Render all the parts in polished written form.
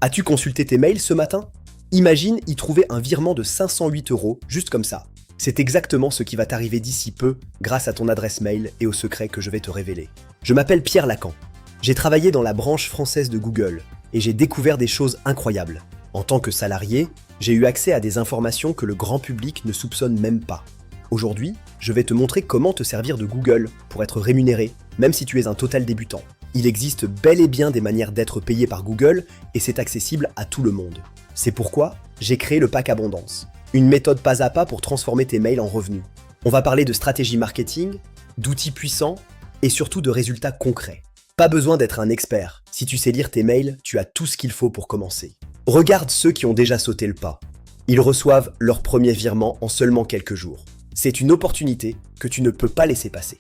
As-tu consulté tes mails ce matin? Imagine y trouver un virement de 508 euros, juste comme ça. C'est exactement ce qui va t'arriver d'ici peu grâce à ton adresse mail et au secret que je vais te révéler. Je m'appelle Pierre Lacan. J'ai travaillé dans la branche française de Google et j'ai découvert des choses incroyables. En tant que salarié, j'ai eu accès à des informations que le grand public ne soupçonne même pas. Aujourd'hui, je vais te montrer comment te servir de Google pour être rémunéré, même si tu es un total débutant. Il existe bel et bien des manières d'être payé par Google et c'est accessible à tout le monde. C'est pourquoi j'ai créé le pack Abondance, une méthode pas à pas pour transformer tes mails en revenus. On va parler de stratégie marketing, d'outils puissants et surtout de résultats concrets. Pas besoin d'être un expert. Si tu sais lire tes mails, tu as tout ce qu'il faut pour commencer. Regarde ceux qui ont déjà sauté le pas. Ils reçoivent leur premier virement en seulement quelques jours. C'est une opportunité que tu ne peux pas laisser passer.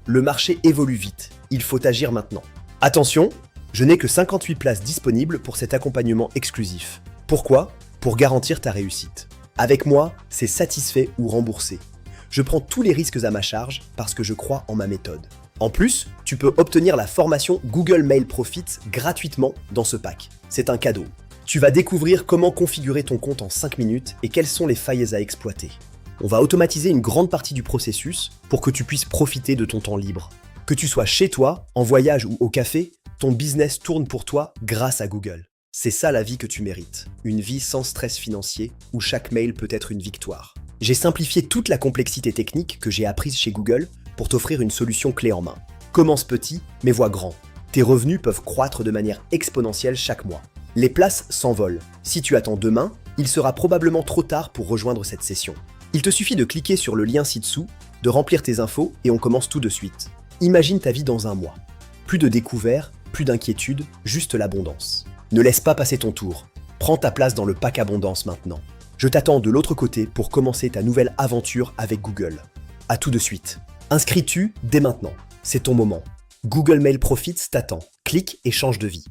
Le marché évolue vite, il faut agir maintenant. Attention, je n'ai que 58 places disponibles pour cet accompagnement exclusif. Pourquoi? Pour garantir ta réussite. Avec moi, c'est satisfait ou remboursé. Je prends tous les risques à ma charge parce que je crois en ma méthode. En plus, tu peux obtenir la formation Google Mail Profit gratuitement dans ce pack. C'est un cadeau. Tu vas découvrir comment configurer ton compte en 5 minutes et quelles sont les failles à exploiter. On va automatiser une grande partie du processus pour que tu puisses profiter de ton temps libre. Que tu sois chez toi, en voyage ou au café, ton business tourne pour toi grâce à Google. C'est ça la vie que tu mérites. Une vie sans stress financier où chaque mail peut être une victoire. J'ai simplifié toute la complexité technique que j'ai apprise chez Google pour t'offrir une solution clé en main. Commence petit, mais vois grand. Tes revenus peuvent croître de manière exponentielle chaque mois. Les places s'envolent. Si tu attends demain, il sera probablement trop tard pour rejoindre cette session. Il te suffit de cliquer sur le lien ci-dessous, de remplir tes infos et on commence tout de suite. Imagine ta vie dans un mois. Plus de découvertes, plus d'inquiétude, juste l'abondance. Ne laisse pas passer ton tour. Prends ta place dans le pack Abondance maintenant. Je t'attends de l'autre côté pour commencer ta nouvelle aventure avec Google. À tout de suite. Inscris-tu dès maintenant. C'est ton moment. Google Mail Profits t'attend. Clique et change de vie.